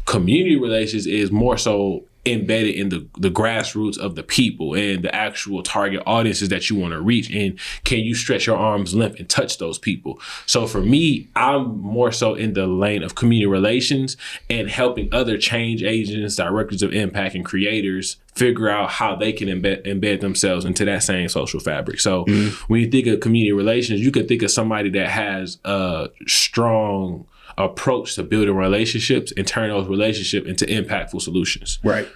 Community relations is more so embedded in the grassroots of the people and the actual target audiences that you want to reach. And can you stretch your arm's length and touch those people? So for me, I'm more so in the lane of community relations and helping other change agents, directors of impact, and creators figure out how they can embed themselves into that same social fabric. So when you think of community relations, you can think of somebody that has a strong approach to building relationships and turn those relationships into impactful solutions. Right.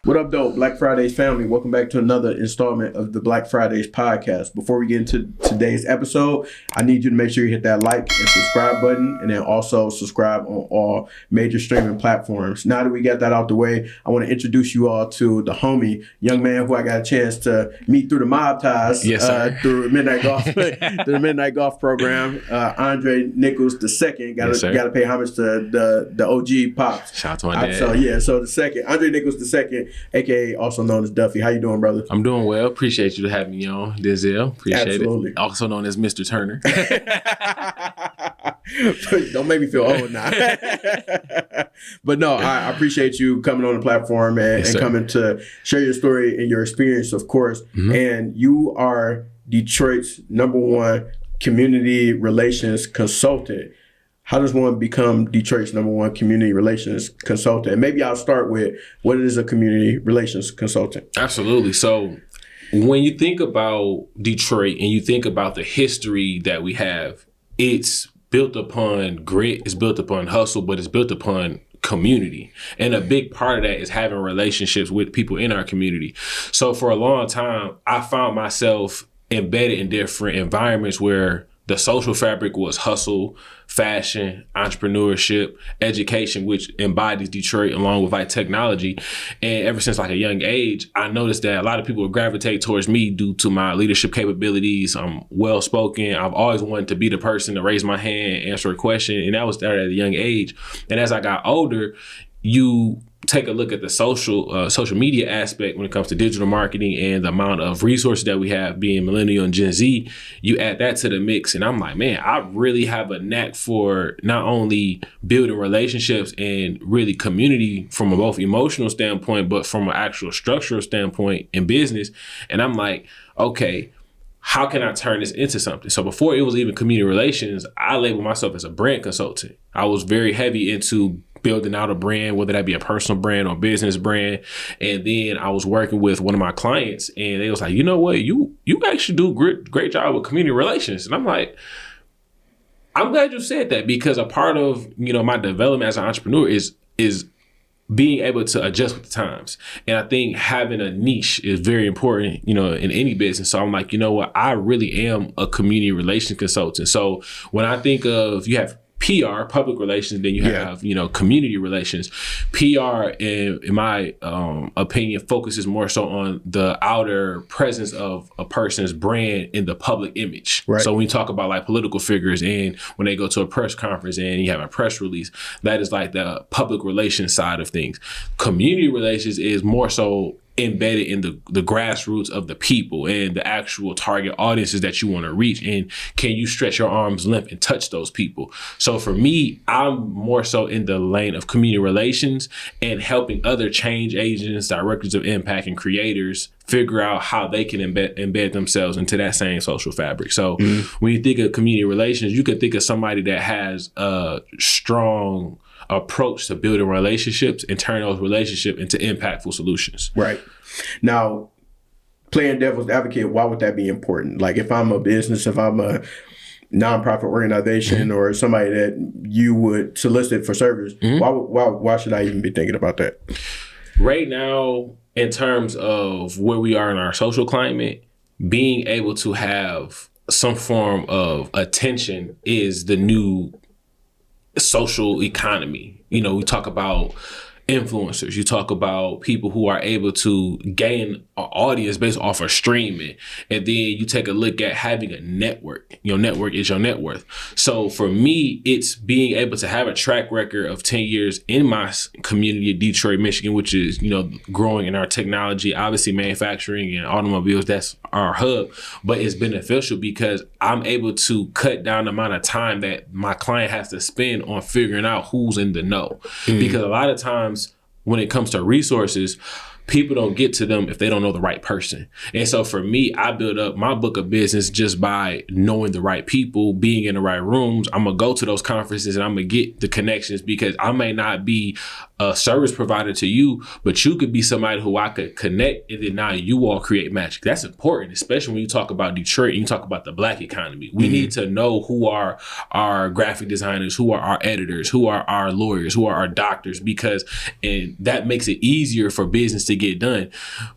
What up, Doe? Black Fridays family. Welcome back to another installment of the Black Fridays podcast. Before we get into today's episode, I need you to make sure you hit that like and subscribe button, and then also subscribe on all major streaming platforms. Now that we got that out the way, I want to introduce you all to the homie, young man who I got a chance to meet through the mob ties, through Midnight Golf, through the Midnight Golf program. Andrei Nichols II. Got to pay homage to the OG pops. Shout out to my dad. So the second, Andrei Nichols II, aka also known as Duffy. How you doing, brother? I'm doing well. Appreciate you to have me on, Denzel. Appreciate Absolutely. it. Also known as Mr. Turner. Don't make me feel old now. But no, I appreciate you coming on the platform and coming to share your story and your experience, of course. Mm-hmm. And you are Detroit's #1 community relations consultant. How does one become Detroit's #1 community relations consultant? And maybe I'll start with, what is a community relations consultant? Absolutely. So when you think about Detroit and you think about the history that we have, it's built upon grit, it's built upon hustle, but it's built upon community. And a big part of that is having relationships with people in our community. So for a long time, I found myself embedded in different environments where the social fabric was hustle, fashion, entrepreneurship, education, which embodies Detroit along with like technology. And ever since like a young age, I noticed that a lot of people would gravitate towards me due to my leadership capabilities. I'm well-spoken. I've always wanted to be the person to raise my hand, answer a question. And that was there at a young age. And as I got older, you take a look at the social media aspect when it comes to digital marketing and the amount of resources that we have being millennial and Gen Z, you add that to the mix. And I'm like, man, I really have a knack for not only building relationships and really community from a both emotional standpoint, but from an actual structural standpoint in business. And I'm like, okay, how can I turn this into something? So before it was even community relations, I labeled myself as a brand consultant. I was very heavy into building out a brand, whether that be a personal brand or business brand. And then I was working with one of my clients and they was like, you know what, you actually do great job with community relations. And I'm like, I'm glad you said that, because a part of, my development as an entrepreneur is being able to adjust with the times. And I think having a niche is very important, in any business. So I'm like, you know what, I really am a community relations consultant. So when I think of, you have PR, public relations, then you have, community relations. PR, in my opinion, focuses more so on the outer presence of a person's brand in the public image. Right. So when you talk about like political figures and when they go to a press conference and you have a press release, that is like the public relations side of things. Community relations is more so embedded in the grassroots of the people and the actual target audiences that you want to reach. And can you stretch your arm's length and touch those people? So for me, I'm more so in the lane of community relations and helping other change agents, directors of impact, and creators figure out how they can embed themselves into that same social fabric. So when you think of community relations, you can think of somebody that has a strong approach to building relationships and turn those relationships into impactful solutions. Right. Now, playing devil's advocate, why would that be important? Like if I'm a business, if I'm a nonprofit organization or somebody that you would solicit for service, why should I even be thinking about that? Right now, in terms of where we are in our social climate, being able to have some form of attention is the new social economy. We talk about influencers. You talk about people who are able to gain an audience based off of streaming. And then you take a look at having a network. Your network is your net worth. So for me, it's being able to have a track record of 10 years in my community of Detroit, Michigan, which is, growing in our technology, obviously manufacturing and automobiles. That's our hub. But it's beneficial because I'm able to cut down the amount of time that my client has to spend on figuring out who's in the know. Because a lot of times, when it comes to resources, people don't get to them if they don't know the right person. And so for me, I build up my book of business just by knowing the right people, being in the right rooms. I'm going to go to those conferences and I'm going to get the connections, because I may not be a service provider to you, but you could be somebody who I could connect, and then now you all create magic. That's important, especially when you talk about Detroit and you talk about the Black economy. We need to know who are our graphic designers, who are our editors, who are our lawyers, who are our doctors, and that makes it easier for business to get done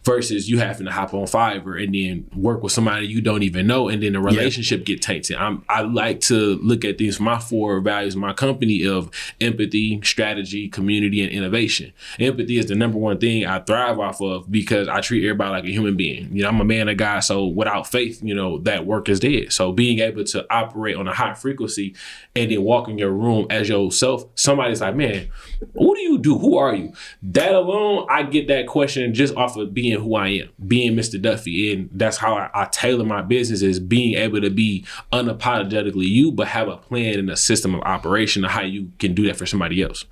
versus you having to hop on Fiverr and then work with somebody you don't even know, and then the relationship get tainted. I like to look at these, my 4 values of my company of empathy, strategy, community, and innovation. Empathy is the number one thing I thrive off of because I treat everybody like a human being. I'm a man of God, so without faith, that work is dead. So being able to operate on a high frequency and then walk in your room as yourself, somebody's like, man, what do you do? Who are you? That alone, I get that question just off of being who I am, being Mr. Duffy. And that's how I tailor my business, is being able to be unapologetically you, but have a plan and a system of operation of how you can do that for somebody else.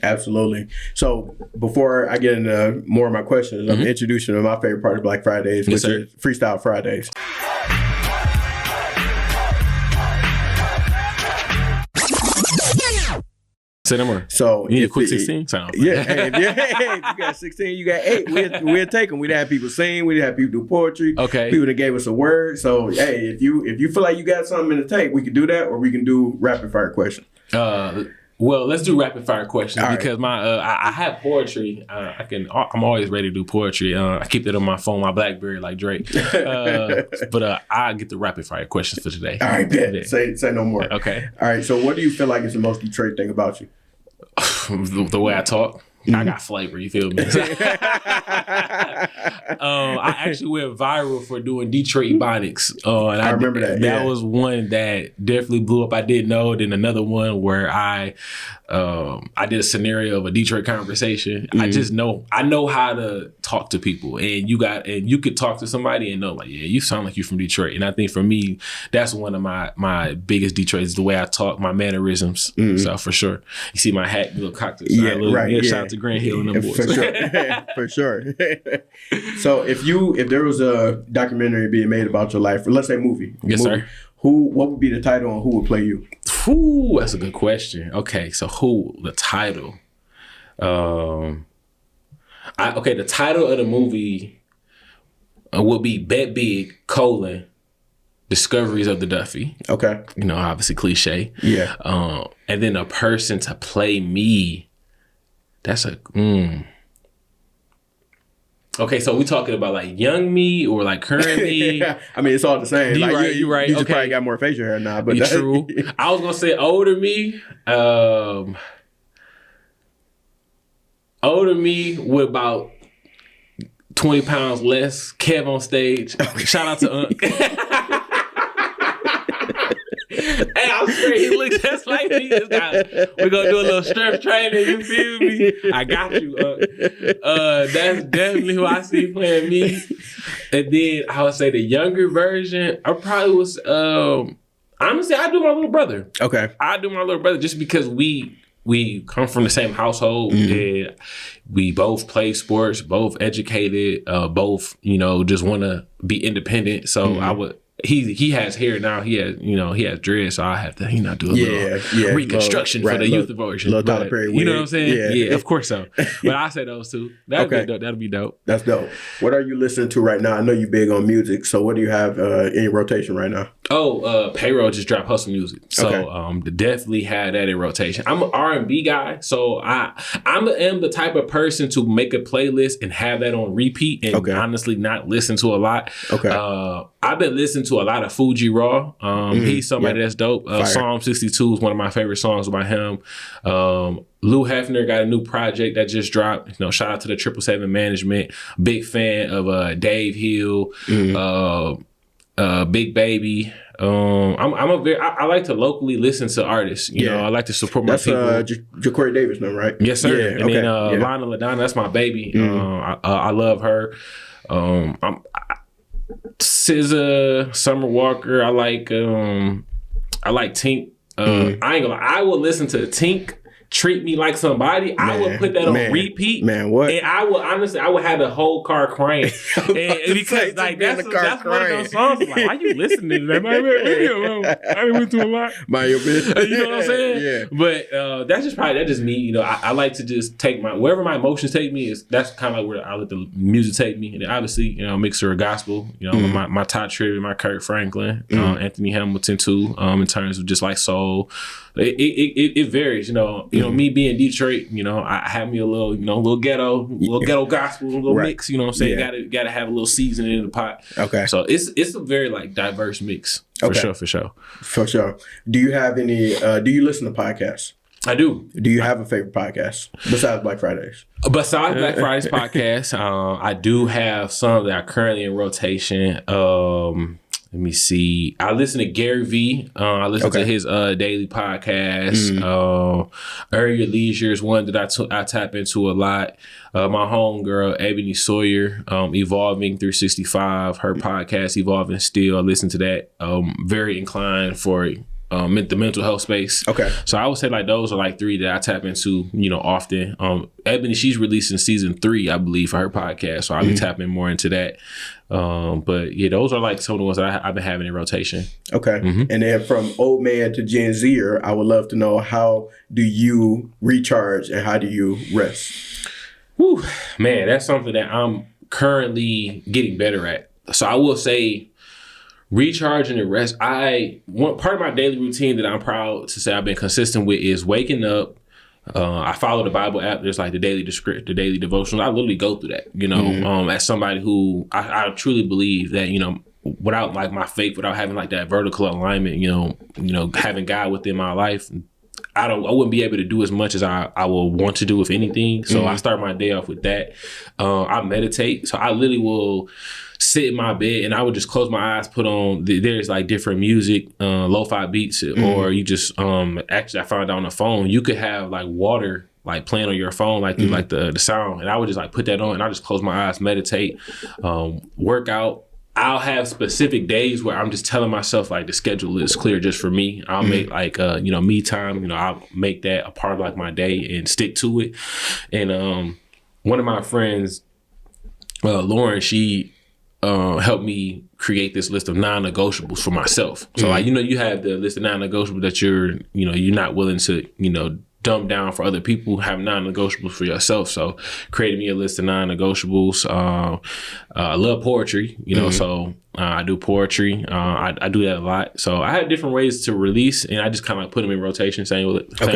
Absolutely. So before I get into more of my questions, I'm introducing to my favorite part of Black Fridays, which is Freestyle Fridays. Say no more. So you need a quick 16? You got 16, you got 8. We'll take them. We'd have people sing. We'd have people do poetry. Okay. People that gave us a word. So hey, if you feel like you got something in the tank, we could do that, or we can do rapid fire questions. Well, let's do rapid fire questions. All because I have poetry. I'm always ready to do poetry. I keep it on my phone, my BlackBerry, like Drake. But I get the rapid fire questions for today. All right, bet. Say no more. Okay. All right. So what do you feel like is the most Detroit thing about you? The way I talk. I got flavor, you feel me? I actually went viral for doing Detroit Ebonics. And I remember that. That was one that definitely blew up. I didn't know. Then another one where I did a scenario of a Detroit conversation. I know how to talk to people, and you could talk to somebody and know, like, yeah, you sound like you're from Detroit. And I think for me, that's one of my biggest Detroit is the way I talk, my mannerisms. So for sure, you see my hat, little cocktail. Shout out to Grand Hill and them boys. For sure. So if there was a documentary being made about your life, or let's say movie. Sir. What would be the title and who would play you? Ooh, that's a good question. Okay, so the title? The title of the movie would be Bet Big, Discoveries of the Duffy. Okay. Obviously cliche. Yeah. And then a person to play me, that's Okay, so we talking about like young me or like current me? I mean, it's all the same. You right. You just probably got more facial hair now. But true. I was gonna say older me. Older me with about 20 pounds less. Kev on stage. Shout out to Hey, I'm sure he looks just like me. We're gonna do a little strength training. You feel me? I got you. That's definitely who I see playing me. And then I would say the younger version, I probably was. Honestly, I do my little brother. Okay, I do my little brother just because we come from the same household and we both play sports, both educated, both just want to be independent. So I would. He has hair now. He has dreads, so I have to do a little reconstruction for the youth version. Little Tyler Perry wig. You know what I'm saying? Yeah, of course so. But I say those two. That'll be dope. That's dope. What are you listening to right now? I know you're big on music, so what do you have in rotation right now? Payroll just dropped Hustle Music, so definitely had that in rotation. I'm an R&B guy, so I am the type of person to make a playlist and have that on repeat and honestly not listen to a lot. I've been listening to a lot of Fuji Raw. He's somebody that's dope. Psalm 62 is one of my favorite songs by him. Lou Hefner got a new project that just dropped. Shout out to the 777 management. Big fan of Dave Hill, Big Baby. I like to locally listen to artists. You know, I like to support my people. That's Jacory Davis, no, right? Yes, sir. Yeah, and then Lana LaDonna, that's my baby. I love her. SZA, Summer Walker. I like Tink. I ain't gonna lie. I will listen to Tink. Treat Me Like Somebody. I would put that on repeat. Man, what? And I would honestly, have the whole car crying. Because like that's one of those songs. Like, why you listening to that? I went through a lot. Mind your business. You know what I'm saying? Yeah. But that's just me. I like to just take wherever my emotions take me. That's kind of like where I let the music take me. And obviously, mixer of gospel. My Todd Tribbett, my Kirk Franklin, Anthony Hamilton too. In terms of just like soul. It varies, me being Detroit, I have me a little, little ghetto gospel, a little mix, you know what I'm saying? Gotta have a little seasoning in the pot. Okay. So it's a very like diverse mix. For sure. Do you have any, do you listen to podcasts? I do. Do you have a favorite podcast besides Black Fridays? Besides Black Fridays podcast, I do have some that are currently in rotation. Let me see. I listen to Gary V. I listen to his daily podcast. Earn Your Leisure is one that I tap into a lot. My homegirl, Ebony Sawyer, Evolving 365, her podcast, Evolving Still. I listen to that. Very inclined for the mental health space. So I would say like those are like three that I tap into, often. Ebony, she's releasing season 3, I believe, for her podcast. So I'll be tapping more into that. But yeah, those are like some of the ones that I've been having in rotation. And then from old man to Gen Zer, I would love to know, how do you recharge and how do you rest? Whew, man, that's something that I'm currently getting better at. So I will say, recharging and rest. One part of my daily routine that I'm proud to say I've been consistent with is waking up. I follow the Bible app. There's like the daily devotions. I literally go through that, as somebody who I truly believe that, without like my faith, without having like that vertical alignment, having God within my life, I wouldn't be able to do as much as I will want to do, if anything. So I start my day off with that. I meditate. So I literally will sit in my bed and I would just close my eyes, put on, there's like different music, lo-fi beats, or you just, actually I found out on the phone, you could have like water like playing on your phone, like through like the sound. And I would just like put that on and I just close my eyes, meditate, work out. I'll have specific days where I'm just telling myself like the schedule is clear just for me. I'll make like, me time, I'll make that a part of like my day and stick to it. And one of my friends, Lauren, she helped me create this list of non-negotiables for myself. So like, you have the list of non-negotiables that you're not willing to, dumb down for other people, have non-negotiables for yourself. So created me a list of non-negotiables. I love poetry, so I do poetry. I do that a lot. So I have different ways to release, and I just kind of like put them in rotation, same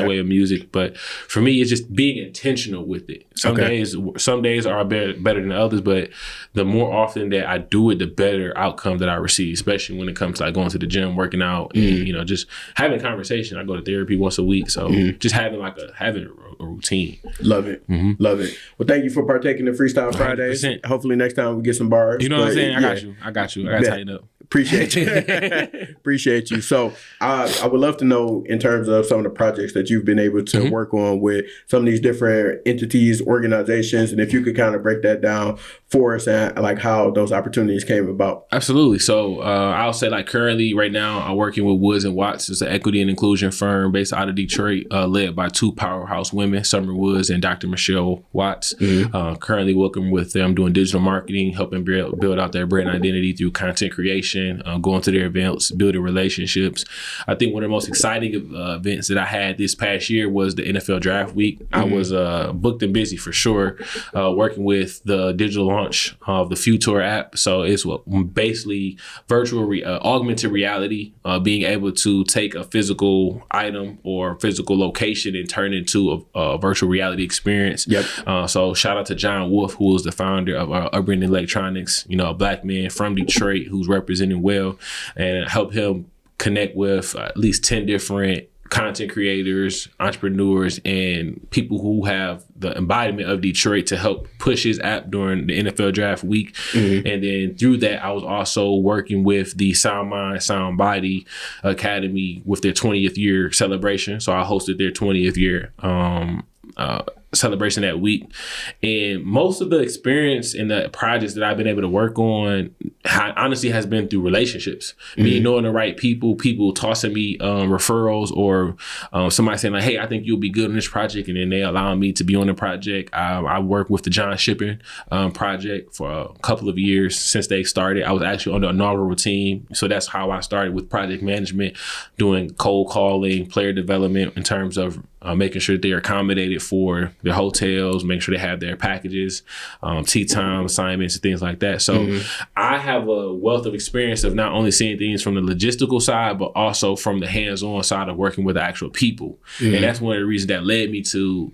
way of music. But for me, it's just being intentional with it. Some days are better than others, but the more often that I do it, the better outcome that I receive, especially when it comes to like going to the gym, working out, and, just having conversation. I go to therapy once a week. So just having a routine. Love it. Love it. Well, thank you for partaking in Freestyle Fridays. 100%. Hopefully next time we get some bars. You know what I'm saying? I got you. I got to tighten up. Appreciate you. Appreciate you. So I would love to know, in terms of some of the projects that you've been able to work on with some of these different entities, organizations, and if you could kind of break that down for us and like how those opportunities came about. Absolutely. So I'll say like currently right now I'm working with Woods and Watts. It's an equity and inclusion firm based out of Detroit, led by 2 powerhouse women, Summer Woods and Dr. Michelle Watts. Currently working with them doing digital marketing, helping build out their brand identity through content creation, connection, going to their events, building relationships. I think one of the most exciting events that I had this past year was the NFL Draft Week. I was booked and busy for sure, working with the digital launch of the Future app. So it's basically virtual augmented reality, being able to take a physical item or physical location and turn it into a virtual reality experience. Yep. So shout out to John Wolf, who is the founder of Urban Electronics, a Black man from Detroit who's representing well, and help him connect with at least 10 different content creators, entrepreneurs, and people who have the embodiment of Detroit to help push his app during the NFL Draft Week. And then through that, I was also working with the Sound Mind, Sound Body Academy with their 20th year celebration. So I hosted their 20th year celebration that week. And most of the experience in the projects that I've been able to work on honestly has been through relationships. Me knowing the right people tossing me referrals, or somebody saying like, hey, I think you'll be good on this project, and then they allow me to be on the project. I worked with the John Shipping project for a couple of years since they started. I was actually on the inaugural team. So that's how I started with project management, doing cold calling, player development in terms of making sure that they are accommodated for their hotels, making sure they have their packages, tea time assignments and things like that. So I have a wealth of experience of not only seeing things from the logistical side, but also from the hands-on side of working with the actual people. And that's one of the reasons that led me to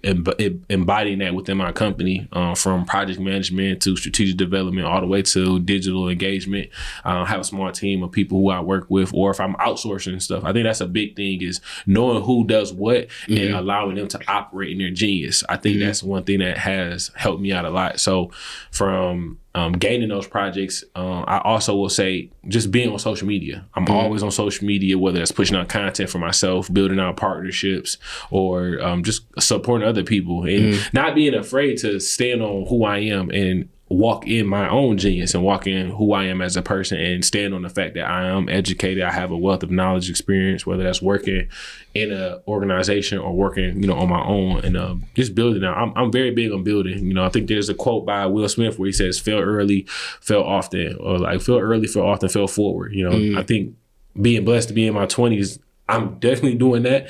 embodying that within my company, from project management to strategic development, all the way to digital engagement. I have a small team of people who I work with, or if I'm outsourcing stuff. I think that's a big thing, is knowing who does what and allowing them to operate in their genius. I think that's one thing that has helped me out a lot. So from gaining those projects, I also will say just being on social media. I'm always on social media, whether that's pushing out content for myself, building out partnerships, or just supporting other people, and not being afraid to stand on who I am and walk in my own genius and walk in who I am as a person, and stand on the fact that I am educated. I have a wealth of knowledge, experience, whether that's working in an organization or working, on my own, and just building out. I'm very big on building. I think there's a quote by Will Smith where he says, fail early, fail often, or like fail early, fail often, fail forward. I think being blessed to be in my 20s, I'm definitely doing that.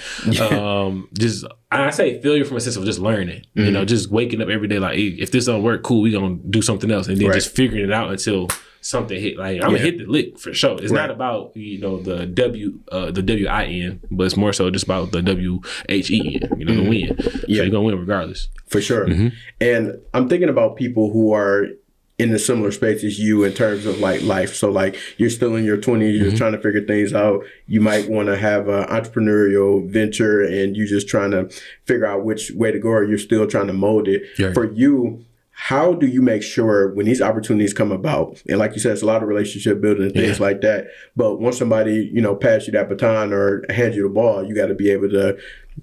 I say failure from a sense of just learning, just waking up every day like, hey, if this don't work, cool, we gonna do something else, and then just figuring it out until something hit. Like I'm gonna hit the lick for sure. It's not about the WIN, but it's more so just about the WHEN, the win. So you're gonna win regardless. For sure. And I'm thinking about people who are in a similar space as you in terms of like life. So like you're still in your 20s, you're trying to figure things out. You might want to have an entrepreneurial venture and you're just trying to figure out which way to go, or you're still trying to mold it. Yeah. For you, how do you make sure when these opportunities come about, and like you said, it's a lot of relationship building and things like that, but once somebody, pass you that baton or hand you the ball, you got to be able to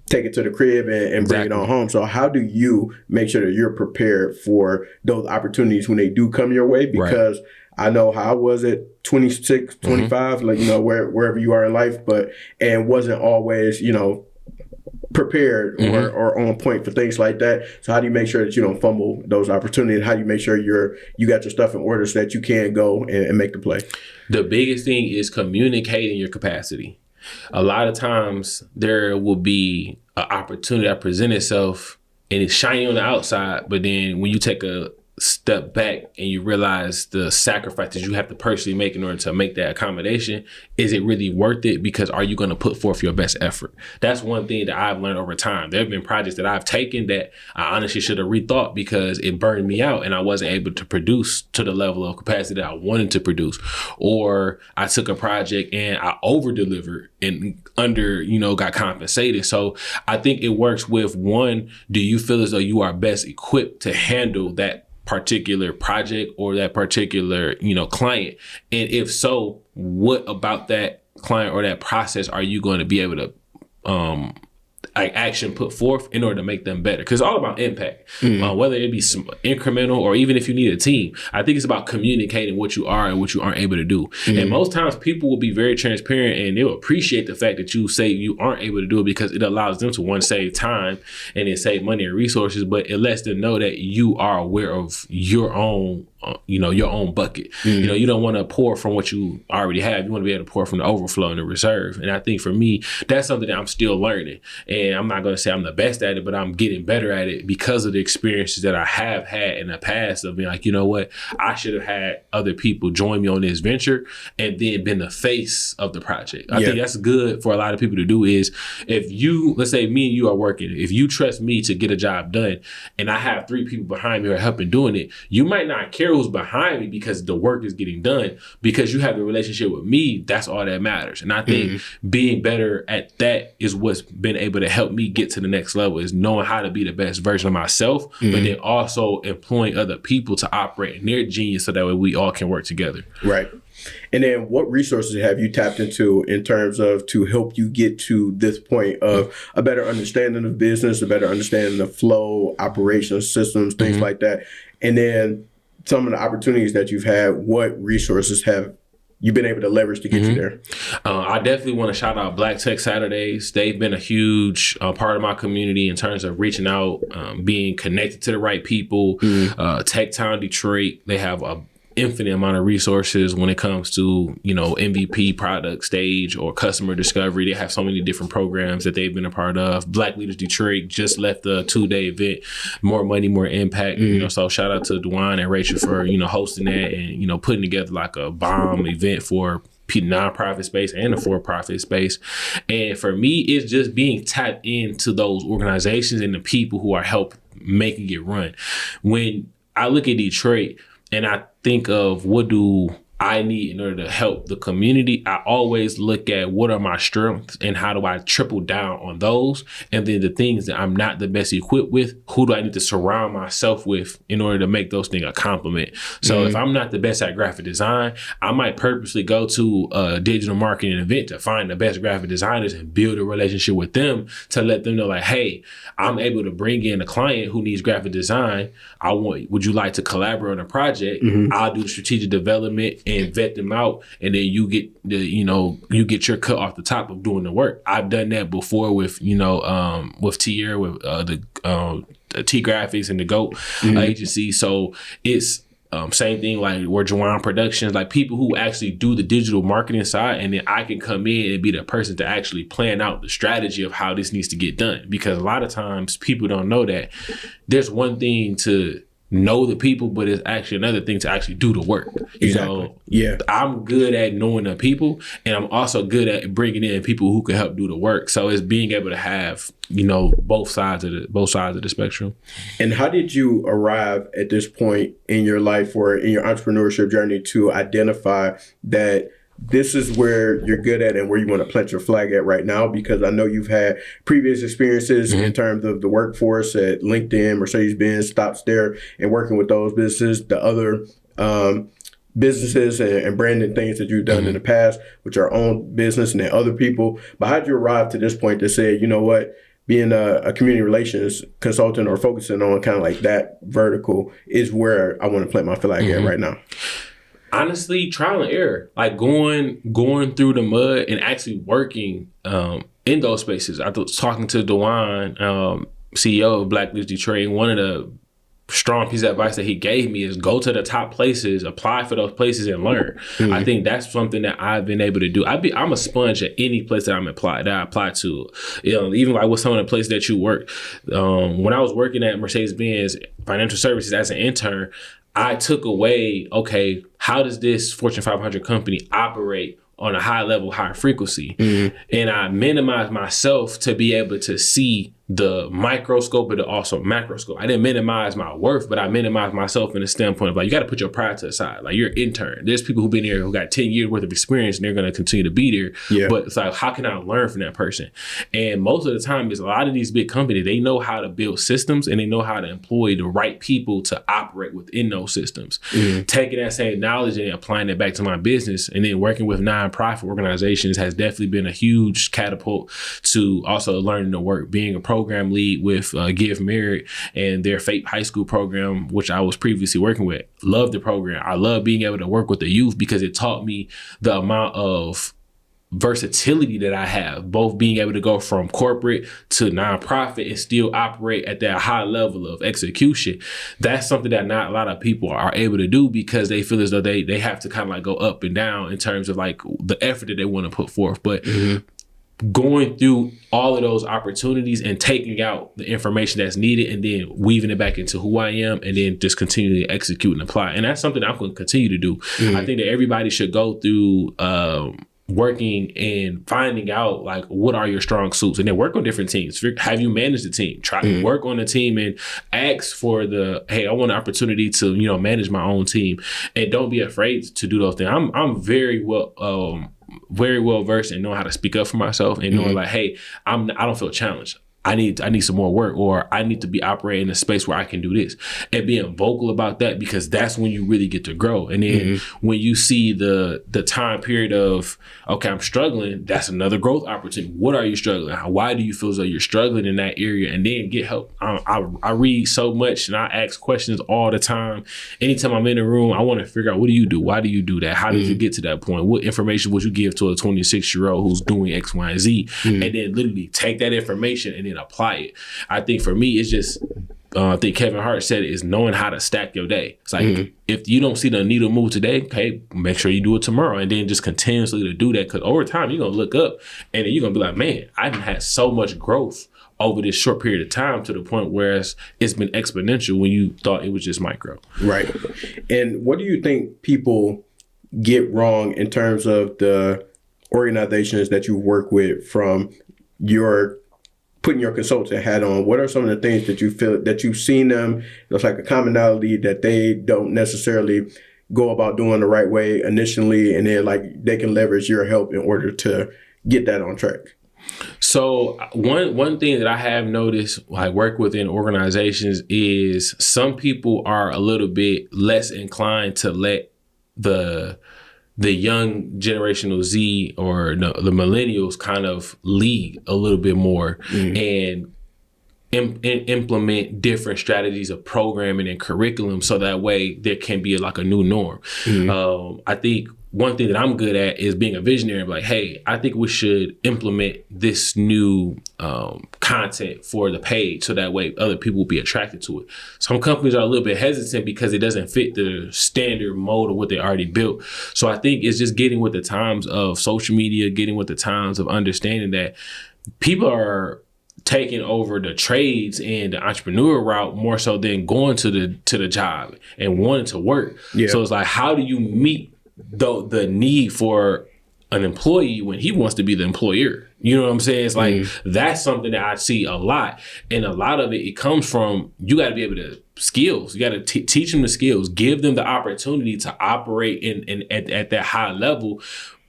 take it to the crib and bring it on home. So how do you make sure that you're prepared for those opportunities when they do come your way? Because I know how I was at 26, 25, like, wherever you are in life, and wasn't always, prepared or on point for things like that. So how do you make sure that you don't fumble those opportunities? How do you make sure you got your stuff in order so that you can go and make the play? The biggest thing is communicating your capacity. A lot of times there will be an opportunity that presents itself and it's shiny on the outside, but then when you take a step back and you realize the sacrifices you have to personally make in order to make that accommodation, is it really worth it? Because are you going to put forth your best effort? That's one thing that I've learned over time. There have been projects that I've taken that I honestly should have rethought because it burned me out and I wasn't able to produce to the level of capacity that I wanted to produce. Or I took a project and I over-delivered and got compensated. So I think it works with, one, do you feel as though you are best equipped to handle that particular project or that particular, client? And if so, what about that client or that process are you going to be able to action put forth in order to make them better? Because it's all about impact, whether it be some incremental or even if you need a team. I think it's about communicating what you are and what you aren't able to do. And most times people will be very transparent and they'll appreciate the fact that you say you aren't able to do it, because it allows them to, one, save time and then save money and resources, but it lets them know that you are aware of your own your own bucket. You don't want to pour from what you already have. You want to be able to pour from the overflow and the reserve. And I think for me, that's something that I'm still learning. And I'm not going to say I'm the best at it, but I'm getting better at it because of the experiences that I have had in the past of being like, you know what, I should have had other people join me on this venture and then been the face of the project. I think that's good for a lot of people to do is if you, let's say me and you are working, if you trust me to get a job done and I have 3 people behind me who are helping doing it, you might not care who's behind me because the work is getting done. Because you have the relationship with me, that's all that matters. And I think being better at that is what's been able to help me get to the next level, is knowing how to be the best version of myself, but then also employing other people to operate in their genius so that way we all can work together. Right. And then what resources have you tapped into in terms of to help you get to this point of a better understanding of business, a better understanding of flow, operations, systems, things like that? And then some of the opportunities that you've had, what resources have you been able to leverage to get you there? I definitely want to shout out Black Tech Saturdays. They've been a huge part of my community in terms of reaching out, being connected to the right people. Tech Town Detroit, they have a infinite amount of resources when it comes to, MVP product stage or customer discovery. They have so many different programs that they've been a part of. Black Leaders Detroit just left a 2-day event, More Money, More Impact. So shout out to Dwan and Rachel for, hosting that and, putting together like a bomb event for nonprofit space and the for-profit space. And for me, it's just being tapped into those organizations and the people who are helping making it run. When I look at Detroit, and I think of what do I need in order to help the community, I always look at what are my strengths and how do I triple down on those. And then the things that I'm not the best equipped with, who do I need to surround myself with in order to make those things a compliment? So if I'm not the best at graphic design, I might purposely go to a digital marketing event to find the best graphic designers and build a relationship with them to let them know like, hey, I'm able to bring in a client who needs graphic design. Would you like to collaborate on a project? I'll do the strategic development and vet them out, and then you get you get your cut off the top of doing the work. I've done that before with Tier, with the T Graphics and the GOAT agency. So it's same thing like where Juwan Productions, like people who actually do the digital marketing side, and then I can come in and be the person to actually plan out the strategy of how this needs to get done. Because a lot of times people don't know that there's one thing to know the people, but it's actually another thing to actually do the work. I'm good at knowing the people, and I'm also good at bringing in people who can help do the work. So it's being able to have both sides of the spectrum. And how did you arrive at this point in your life or in your entrepreneurship journey to identify that this is where you're good at and where you want to plant your flag at right now? Because I know you've had previous experiences in terms of the workforce at LinkedIn, Mercedes-Benz, Stops There, and working with those businesses, the other businesses and branding things that you've done in the past with your own business and then other people. But how did you arrive to this point to say, you know what, being a community relations consultant or focusing on kind of like that vertical is where I want to plant my flag at right now? Honestly, trial and error, like going through the mud and actually working in those spaces. I was talking to Dwan, CEO of Black Leaders Detroit, and one of the strong pieces of advice that he gave me is go to the top places, apply for those places, and learn. I think that's something that I've been able to do. I'm a sponge at any place that I apply to. Even like with some of the places that you work. When I was working at Mercedes-Benz Financial Services as an intern, I took away, okay, how does this Fortune 500 company operate on a high level, high frequency? And I minimized myself to be able to see the microscope, but also macroscope. I didn't minimize my worth, but I minimized myself in the standpoint of like, you got to put your pride to the side. Like, you're an intern. There's people who've been here who got 10 years worth of experience and they're going to continue to be there. But it's like, how can I learn from that person? And most of the time, is a lot of these big companies, they know how to build systems and they know how to employ the right people to operate within those systems. Taking that same knowledge and applying it back to my business, and then working with nonprofit organizations has definitely been a huge catapult to also learning to work, being a program lead with Give Merit and their FAPE high school program, which I was previously working with. Love the program. I love being able to work with the youth because it taught me the amount of versatility that I have, both being able to go from corporate to nonprofit and still operate at that high level of execution. That's something that not a lot of people are able to do because they feel as though they have to kind of like go up and down in terms of like the effort that they want to put forth. But going through all of those opportunities and taking out the information that's needed and then weaving it back into who I am and then just continuing to execute and apply. And that's something I'm going to continue to do. I think that everybody should go through working and finding out like what are your strong suits and then work on different teams. Have you managed the team? Try to work on the team and ask for hey, I want an opportunity to, manage my own team, and don't be afraid to do those things. I'm very well versed in knowing how to speak up for myself and knowing like, hey, I don't feel challenged. I need some more work, or I need to be operating in a space where I can do this, and being vocal about that, because that's when you really get to grow. And then when you see the time period of, okay, I'm struggling, that's another growth opportunity. What are you struggling? Why do you feel as though you're struggling in that area? And then get help. I read so much and I ask questions all the time. Anytime I'm in a room, I want to figure out, what do you do? Why do you do that? How did you get to that point? What information would you give to a 26-year-old who's doing X, Y, and Z? And then literally take that information and then apply it. I think for me, it's just, I think Kevin Hart said it, is knowing how to stack your day. It's like, if you don't see the needle move today, okay, make sure you do it tomorrow, and then just continuously to do that, because over time, you're going to look up and then you're going to be like, man, I've had so much growth over this short period of time, to the point where it's been exponential when you thought it was just micro. Right. And what do you think people get wrong in terms of the organizations that you work with, from your putting your consultant hat on? What are some of the things that you feel that you've seen them, there's like a commonality that they don't necessarily go about doing the right way initially, and then like they can leverage your help in order to get that on track? So one thing that I have noticed, like work within organizations, is some people are a little bit less inclined to let the young generational Z or the millennials kind of lead a little bit more and implement different strategies of programming and curriculum, so that way there can be like a new norm. I think one thing that I'm good at is being a visionary, like, hey, I think we should implement this new content for the page, so that way other people will be attracted to it. Some companies are a little bit hesitant because it doesn't fit the standard mode of what they already built. So I think it's just getting with the times of social media, getting with the times of understanding that people are taking over the trades and the entrepreneur route more so than going to the job and wanting to work. So it's like, how do you meet the need for an employee when he wants to be the employer? You know what I'm saying? It's like, that's something that I see a lot. And a lot of it comes from, you got to be able to skills. You got to teach them the skills, give them the opportunity to operate at that high level,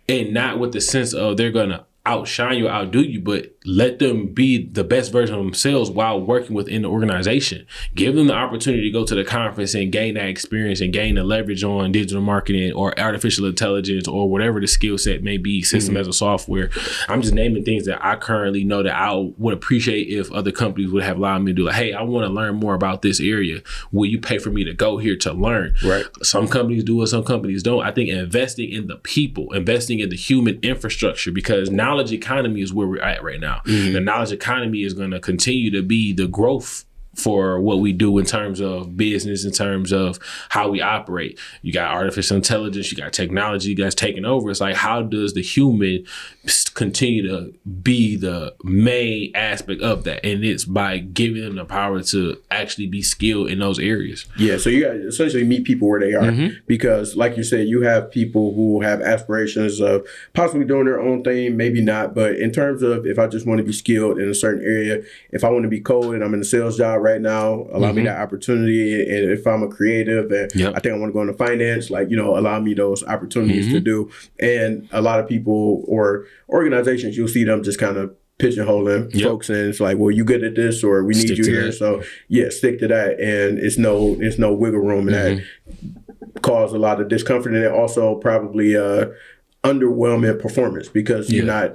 and not with the sense of they're going to outshine you, outdo you, but let them be the best version of themselves while working within the organization. Give them the opportunity to go to the conference and gain that experience and gain the leverage on digital marketing or artificial intelligence or whatever the skill set may be, system as a software. I'm just naming things that I currently know that I would appreciate if other companies would have allowed me to do. Like, hey, I want to learn more about this area. Will you pay for me to go here to learn? Right. Some companies do it, some companies don't. I think investing in the people, investing in the human infrastructure, because knowledge economy is where we're at right now. The knowledge economy is going to continue to be the growth for what we do in terms of business, in terms of how we operate. You got artificial intelligence, you got technology that's taking over. It's like, how does the human continue to be the main aspect of that? And it's by giving them the power to actually be skilled in those areas. Yeah, so you got to essentially meet people where they are, because like you said, you have people who have aspirations of possibly doing their own thing, maybe not. But in terms of, if I just want to be skilled in a certain area, if I want to be code and I'm in a sales job right now, allow me that opportunity. And if I'm a creative and I think I want to go into finance, like, allow me those opportunities to do. And a lot of people or organizations, you'll see them just kind of pigeonholing folks, and it's like, well, you good at this, or we need you here. That. So stick to that. And it's no wiggle room, and that cause a lot of discomfort, and it also probably underwhelming performance, because you're not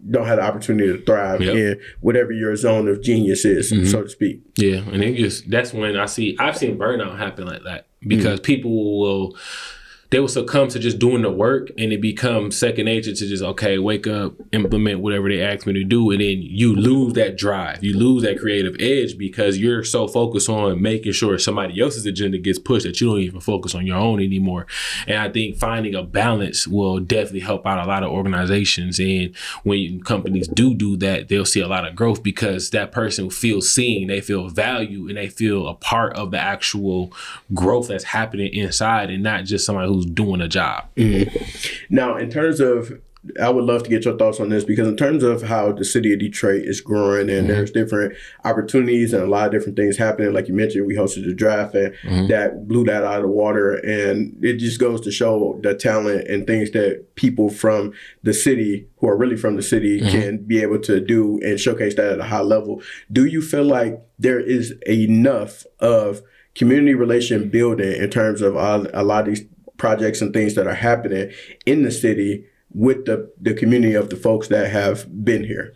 don't have the opportunity to thrive in whatever your zone of genius is, so to speak. Yeah, and that's when I've seen burnout happen like that, because people will they will succumb to just doing the work, and it becomes second nature to just, okay, wake up, implement whatever they ask me to do. And then you lose that drive. You lose that creative edge because you're so focused on making sure somebody else's agenda gets pushed that you don't even focus on your own anymore. And I think finding a balance will definitely help out a lot of organizations. And when companies do that, they'll see a lot of growth because that person feels seen, they feel valued, and they feel a part of the actual growth that's happening inside and not just somebody who's doing a job. Now, in terms of, I would love to get your thoughts on this because in terms of how the city of Detroit is growing and there's different opportunities and a lot of different things happening. Like you mentioned, we hosted the draft and that blew that out of the water. And it just goes to show the talent and things that people from the city who are really from the city can be able to do and showcase that at a high level. Do you feel like there is enough of community relation building in terms of a lot of these projects and things that are happening in the city with the community of the folks that have been here?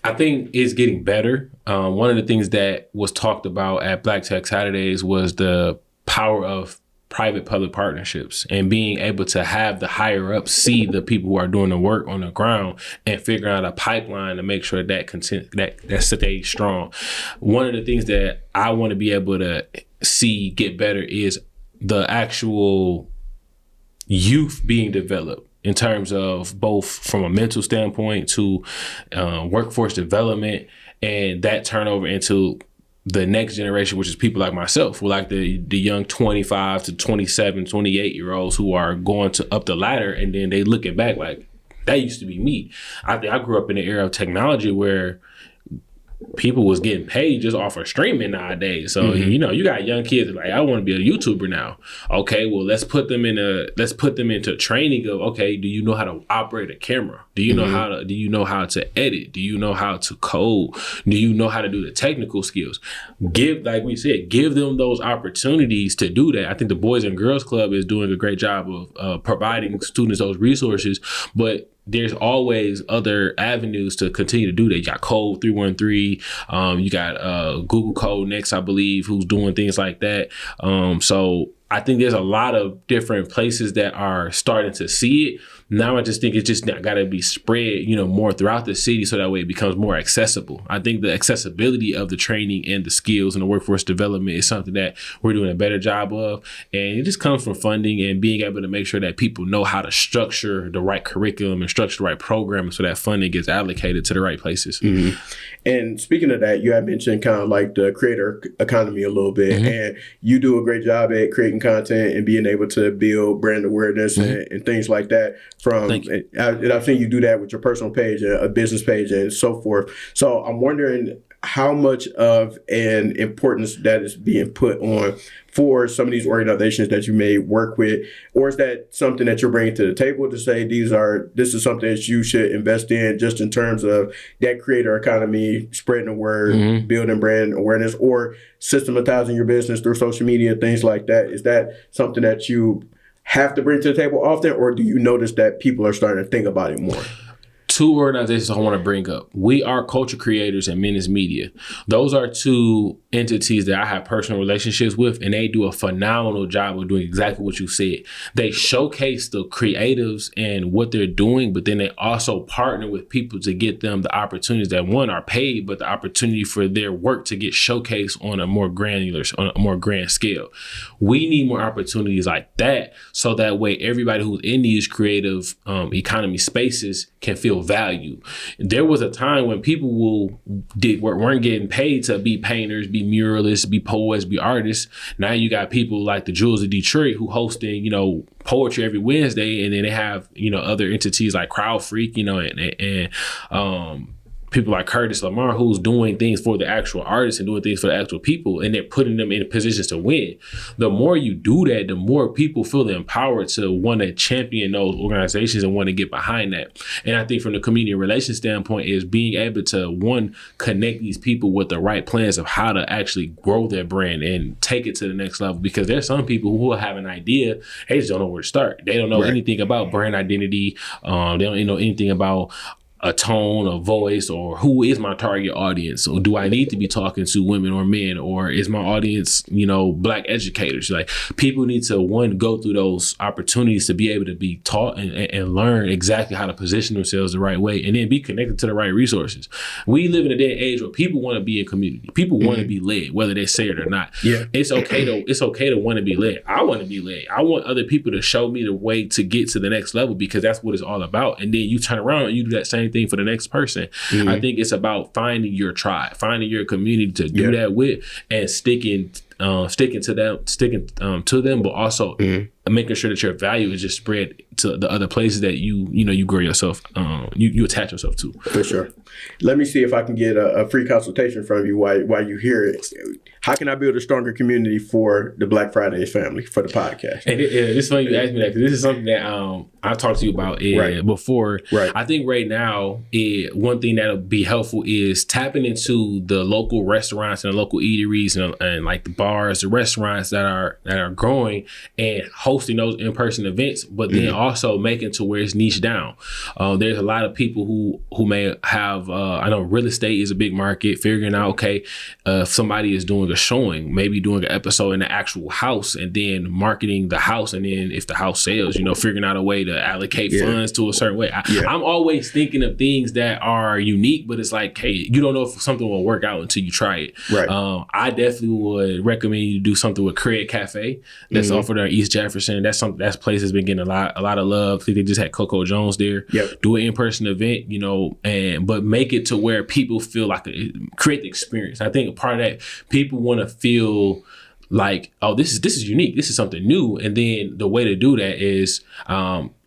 I think it's getting better. One of the things that was talked about at Black Tech Saturdays was the power of private-public partnerships and being able to have the higher ups see the people who are doing the work on the ground and figuring out a pipeline to make sure that stays strong. One of the things that I want to be able to see get better is the actual youth being developed in terms of both from a mental standpoint to workforce development, and that turnover into the next generation, which is people like myself, who like the young 25 to 27, 28 year olds who are going to up the ladder, and then they looking back like, that used to be me. I think I grew up in an era of technology where people was getting paid just off of streaming nowadays. So, you got young kids like, I want to be a YouTuber now. Okay, well, let's put them into training of, okay, do you know how to operate a camera? Do you know how to edit? Do you know how to code? Do you know how to do the technical skills? Like we said, give them those opportunities to do that. I think the Boys and Girls Club is doing a great job of providing students those resources, but there's always other avenues to continue to do that. You got Code 313, you got Google Code Next, I believe, who's doing things like that. So I think there's a lot of different places that are starting to see it. Now I just think it's just got to be spread, more throughout the city so that way it becomes more accessible. I think the accessibility of the training and the skills and the workforce development is something that we're doing a better job of. And it just comes from funding and being able to make sure that people know how to structure the right curriculum and structure the right program so that funding gets allocated to the right places. And speaking of that, you had mentioned kind of like the creator economy a little bit, and you do a great job at creating content and being able to build brand awareness and things like that. I've seen you do that with your personal page, a business page, and so forth. So I'm wondering how much of an importance that is being put on for some of these organizations that you may work with, or is that something that you're bringing to the table to say this is something that you should invest in, just in terms of that creator economy, spreading the word, building brand awareness, or systematizing your business through social media, things like that? Is that something that you have to bring to the table often, or do you notice that people are starting to think about it more? Two organizations I want to bring up. We Are Culture Creators and Menace Media. Those are two entities that I have personal relationships with, and they do a phenomenal job of doing exactly what you said. They showcase the creatives and what they're doing, but then they also partner with people to get them the opportunities that, one, are paid, but the opportunity for their work to get showcased on a more grand scale. We need more opportunities like that, so that way everybody who's in these creative economy spaces can feel value. There was a time when people weren't getting paid to be painters, be muralists, be poets, be artists. Now you got people like the Jewels of Detroit who hosting, poetry every Wednesday, and then they have, other entities like Crowd Freak, and people like Curtis Lamar, who's doing things for the actual artists and doing things for the actual people, and they're putting them in positions to win. The more you do that, the more people feel empowered to want to champion those organizations and want to get behind that. And I think from the community relations standpoint is being able to, one, connect these people with the right plans of how to actually grow their brand and take it to the next level. Because there's some people who will have an idea, they just don't know where to start. They don't know anything about brand identity. They don't know anything about a tone, a voice, or who is my target audience? Or do I need to be talking to women or men, or is my audience, Black educators? Like, people need to go through those opportunities to be able to be taught and learn exactly how to position themselves the right way, and then be connected to the right resources. We live in a day and age where people want to be in community. People want to be led, whether they say it or not. Yeah. It's okay to want to be led. I want to be led. I want other people to show me the way to get to the next level, because that's what it's all about. And then you turn around and you do that same thing for the next person. I think it's about finding your tribe, finding your community to do that with, and sticking to them, but also making sure that your value is just spread to the other places that you grow yourself, you attach yourself to. For sure. Let me see if I can get a free consultation from you while you hear it. How can I build a stronger community for the Black Fridays family, for the podcast? And it's funny you asked me that, because this is something that I've talked to you about before. Right. I think right now, one thing that'll be helpful is tapping into the local restaurants and the local eateries and like the bars, the restaurants that are growing, and hosting those in-person events, but then also making to where it's niche down. There's a lot of people who may have, I know real estate is a big market, figuring out, okay, if somebody is doing a showing, maybe doing an episode in the actual house, and then marketing the house, and then if the house sells, figuring out a way to allocate funds to a certain way. I'm always thinking of things that are unique, but it's like, hey, you don't know if something will work out until you try it. Right. I definitely would recommend you do something with Craig Cafe that's offered on East Jefferson. That place has been getting a lot of love. I think they just had Coco Jones there. Yep. Do an in-person event, but make it to where people feel like create the experience. I think part of that, people want to feel like, oh, this is unique. This is something new. And then the way to do that is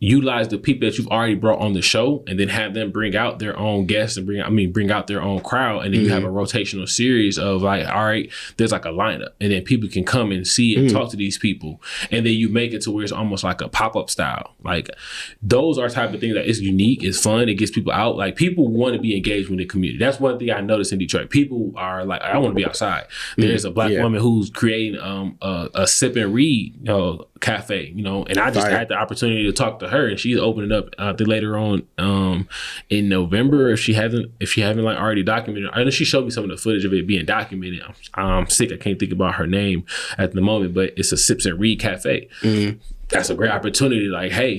utilize the people that you've already brought on the show, and then have them bring out their own guests and bring out their own crowd. And then you have a rotational series of like, all right, there's like a lineup, and then people can come and see and talk to these people. And then you make it to where it's almost like a pop-up style. Like, those are type of things that is unique, it's fun, it gets people out. Like, people want to be engaged with the community. That's one thing I noticed in Detroit. People are like, I want to be outside. There's a Black woman who's creating a sip and read cafe, and I just had the opportunity to talk to her, and she's opening up later on in November, if she haven't like already documented. I know she showed me some of the footage of it being documented. I'm sick, I can't think about her name at the moment, but it's a sips and read cafe. That's a great opportunity, like, hey,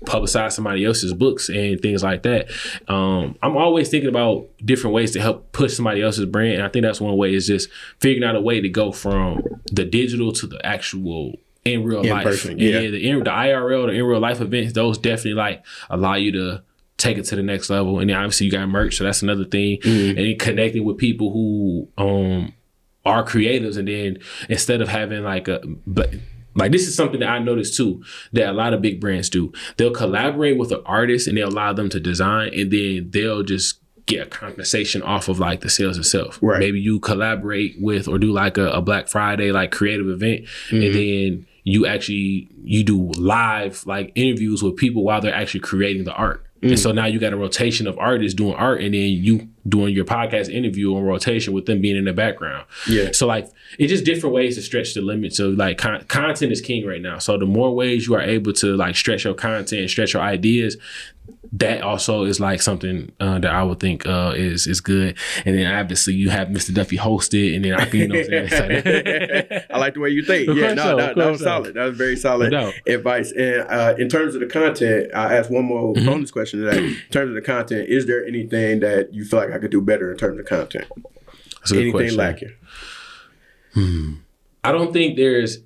publicize somebody else's books and things like that. I'm always thinking about different ways to help push somebody else's brand, and I think that's one way, is just figuring out a way to go from the digital to the actual in real life. Person, the IRL, the in real life events, those definitely like allow you to take it to the next level. And then obviously you got merch, so that's another thing. And then connecting with people who are creatives, and then instead of having like this is something that I noticed too, that a lot of big brands do. They'll collaborate with an artist and they'll allow them to design, and then they'll just get a compensation off of like the sales itself. Right. Maybe you collaborate with or do like a Black Friday like creative event, and then you do live like interviews with people while they're actually creating the art. And so now you got a rotation of artists doing art, and then you doing your podcast interview on rotation with them being in the background. Yeah. So like, it's just different ways to stretch the limits of like content is king right now. So the more ways you are able to like stretch your content and stretch your ideas, that also is like something that I would think is good. And then obviously you have Mr. Duffy host it, and then I can, I like the way you think. Yeah, that was solid. That was very solid advice. And in terms of the content, I asked one more bonus question to that. In terms of the content, is there anything that you feel like I could do better in terms of content? That's a good question. Lacking? I don't think there's,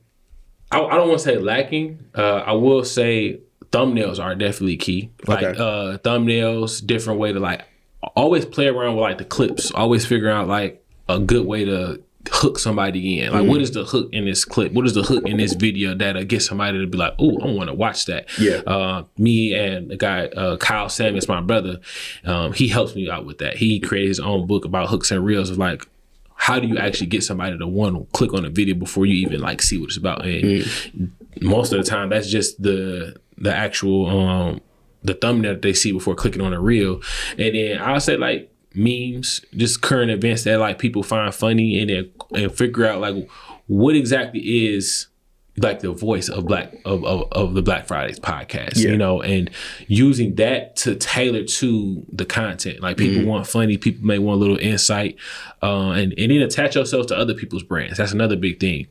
I don't want to say lacking. I will say thumbnails are definitely key. Like thumbnails, different way to like always play around with like the clips. Always figure out like a good way to hook somebody in. Like, what is the hook in this clip? What is the hook in this video that'll get somebody to be like, oh, I want to watch that. Yeah. Me and the guy, Kyle Samuels, my brother, he helps me out with that. He created his own book about hooks and reels of like, how do you actually get somebody to want to click on the video before you even like see what it's about? And most of the time that's just the actual the thumbnail that they see before clicking on a reel. And then I'll say like memes, just current events that like people find funny, and then figure out like what exactly is like the voice of the Black Fridays podcast, you know, and using that to tailor to the content. Like people want funny, people may want a little insight, and then attach yourself to other people's brands. That's another big thing.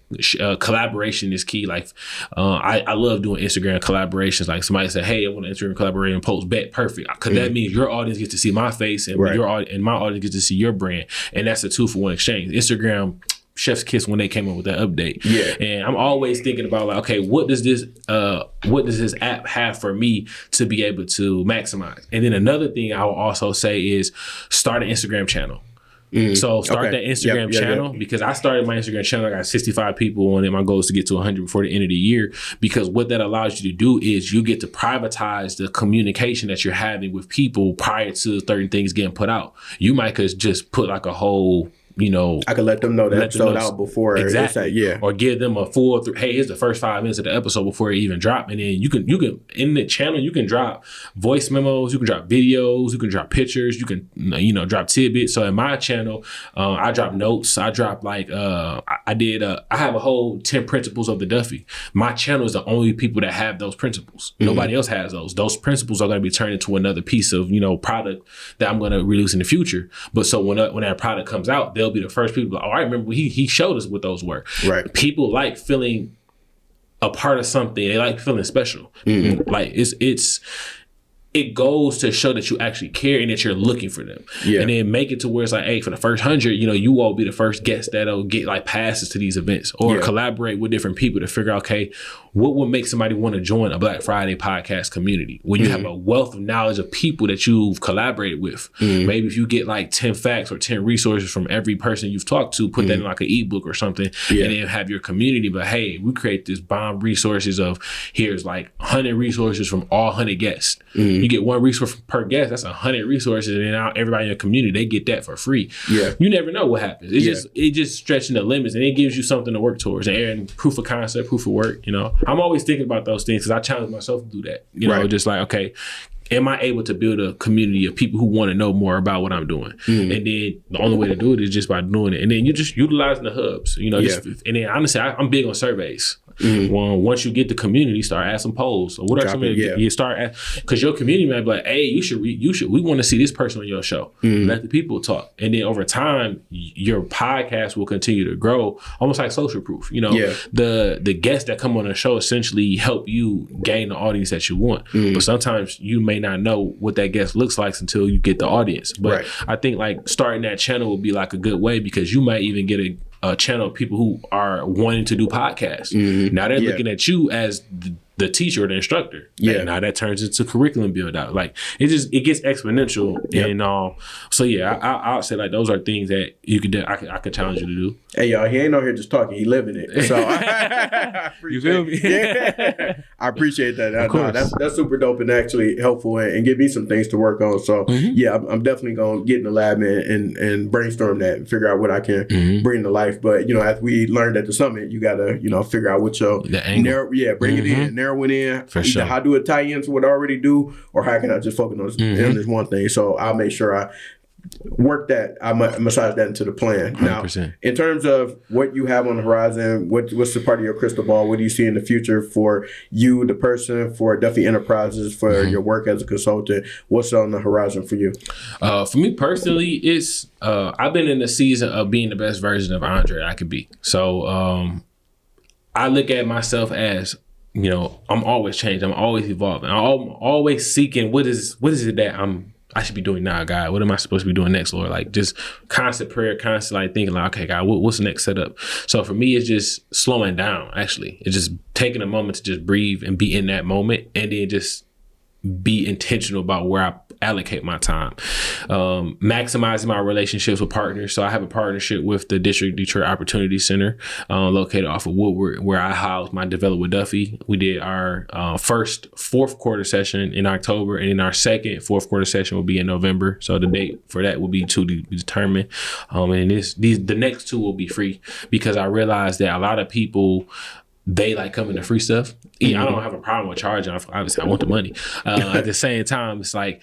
Collaboration is key. Like I love doing Instagram collaborations. Like somebody said, hey, I want to Instagram collaborate and post bet perfect, because that means your audience gets to see my face and my audience gets to see your brand, and that's a 2-for-1 exchange. Instagram chef's kiss when they came up with that update. And I'm always thinking about like, okay, what does this app have for me to be able to maximize? And then another thing I will also say is start an Instagram channel. So start that Instagram channel, because I started my Instagram channel. I got 65 people on it. My goal is to get to 100 before the end of the year, because what that allows you to do is you get to privatize the communication that you're having with people prior to certain things getting put out. You might could just put like a whole, you know, I could let them know that episode out before. Exactly. Or give them a full, hey, here's the first 5 minutes of the episode before it even drop. And then you can in the channel, you can drop voice memos, you can drop videos, you can drop pictures, you can, you know, drop tidbits. So in my channel, I drop notes. I drop like, I have a whole 10 principles of the Duffy. My channel is the only people that have those principles. Nobody else has those. Those principles are going to be turned into another piece of, you know, product that I'm going to release in the future. But so when that product comes out, they'll be the first people. Oh, I remember he showed us what those were. Right. People like feeling a part of something. They like feeling special. Like it goes to show that you actually care and that you're looking for them. And then make it to where it's like, hey, for the first 100, you know, you all be the first guest that'll get like passes to these events, or collaborate with different people to figure out, okay, what would make somebody want to join a Black Friday podcast community when you have a wealth of knowledge of people that you've collaborated with. Maybe if you get like 10 facts or 10 resources from every person you've talked to, put that in like an ebook or something, and then have your community. But hey, we create this bomb resources of, here's like 100 resources from all 100 guests. You get one resource per guest, that's 100 resources, and then now everybody in your community, they get that for free. You never know what happens. It just stretching the limits, and it gives you something to work towards, and proof of concept, proof of work. You know, I'm always thinking about those things because I challenge myself to do that. You know, just like, okay, am I able to build a community of people who want to know more about what I'm doing? And then the only way to do it is just by doing it. And then you just utilizing the hubs, you know, and then honestly, I'm big on surveys. Once you get the community, start asking polls. So what are some of you start, because your community might be like, hey, we want to see this person on your show. Let the people talk. And then over time, your podcast will continue to grow, almost like social proof. You know, the guests that come on the show essentially help you gain the audience that you want. But sometimes you may not know what that guest looks like until you get the audience. But I think like starting that channel would be like a good way, because you might even get a channel of people who are wanting to do podcasts. Now they're looking at you as the teacher or the instructor. And now that turns into curriculum build out. Like it gets exponential. And so I'll say like those are things that I could challenge you to do. Hey y'all, he ain't out here just talking, he living it. So you feel me? I appreciate that. That's super dope and actually helpful and give me some things to work on. So I'm definitely gonna get in the lab and brainstorm that and figure out what I can bring to life. But you know, as we learned at the summit, you gotta, you know, figure out what your bring it in, narrow it in. For sure. How do it tie into what I already do, or how can I just focus on this one thing? So I'll make sure I work that, I massage that into the plan. 100%. Now, in terms of what you have on the horizon, what's the part of your crystal ball? What do you see in the future for you, the person, for Duffy Enterprises, for your work as a consultant? What's on the horizon for you? For me personally, it's I've been in the season of being the best version of Andrei I could be. So I look at myself as, you know, I'm always changing. I'm always evolving. I'm always seeking what is it that I should be doing now, God? What am I supposed to be doing next, Lord? Like just constant prayer, constant like thinking like, okay, God, what's the next setup? So for me, it's just slowing down. Actually, it's just taking a moment to just breathe and be in that moment, and then just be intentional about where I allocate my time. Maximizing my relationships with partners. So I have a partnership with the District Detroit Opportunity Center, located off of Woodward, where I house my Develop with Duffy. We did our first fourth quarter session in October, and then our second fourth quarter session will be in November. So the date for that will be to be determined. And the next two will be free, because I realized that a lot of people, they like coming to free stuff. I don't have a problem with charging. Obviously, I want the money. At the same time, it's like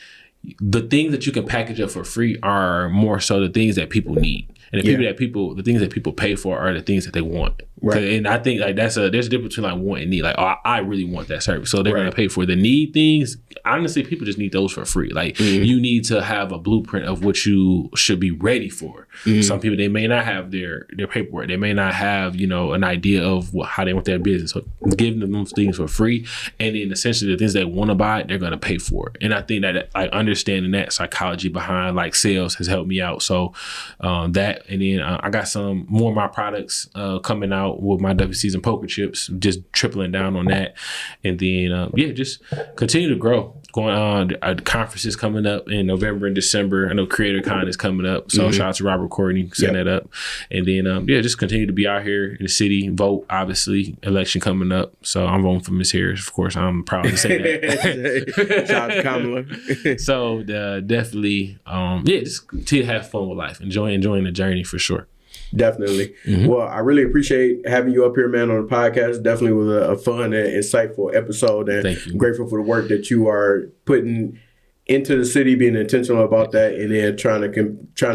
the things that you can package up for free are more so the things that people need. And the things that people pay for are the things that they want. Right. And I think like there's a difference between like want and need. Like, oh, I really want that service, so they're Right. gonna pay for it. The need things. Honestly, people just need those for free. Like you need to have a blueprint of what you should be ready for. Some people, they may not have their paperwork. They may not have, you know, an idea of how they want their business. So giving them those things for free, and then essentially the things they want to buy, they're gonna pay for it. And I think that like understanding that psychology behind like sales has helped me out. So that, and then I got some more of my products coming out with my Duffy season poker chips, just tripling down on that. And then just continue to grow. Going on conferences coming up in November and December. I know CreatorCon is coming up, so shout out to Robert Courtney setting that up. And then just continue to be out here in the city. Vote, obviously, election coming up, so I'm voting for Miss Harris. Of course, I'm proud to say that. Shout out to Kamala. So definitely, just continue to have fun with life, enjoying the journey for sure. Definitely. Well, I really appreciate having you up here, man, on the podcast. Definitely was a fun and insightful episode, and I'm grateful for the work that you are putting into the city, being intentional about that, and then trying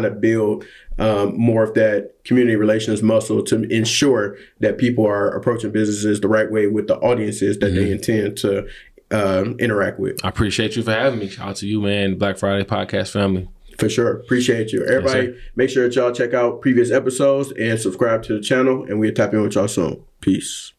to build more of that community relations muscle to ensure that people are approaching businesses the right way with the audiences that they intend to interact with. I appreciate you for having me. Shout out to you, man, Black Friday podcast family. For sure. Appreciate you. Everybody, make sure that y'all check out previous episodes and subscribe to the channel, and we'll tap in with y'all soon. Peace.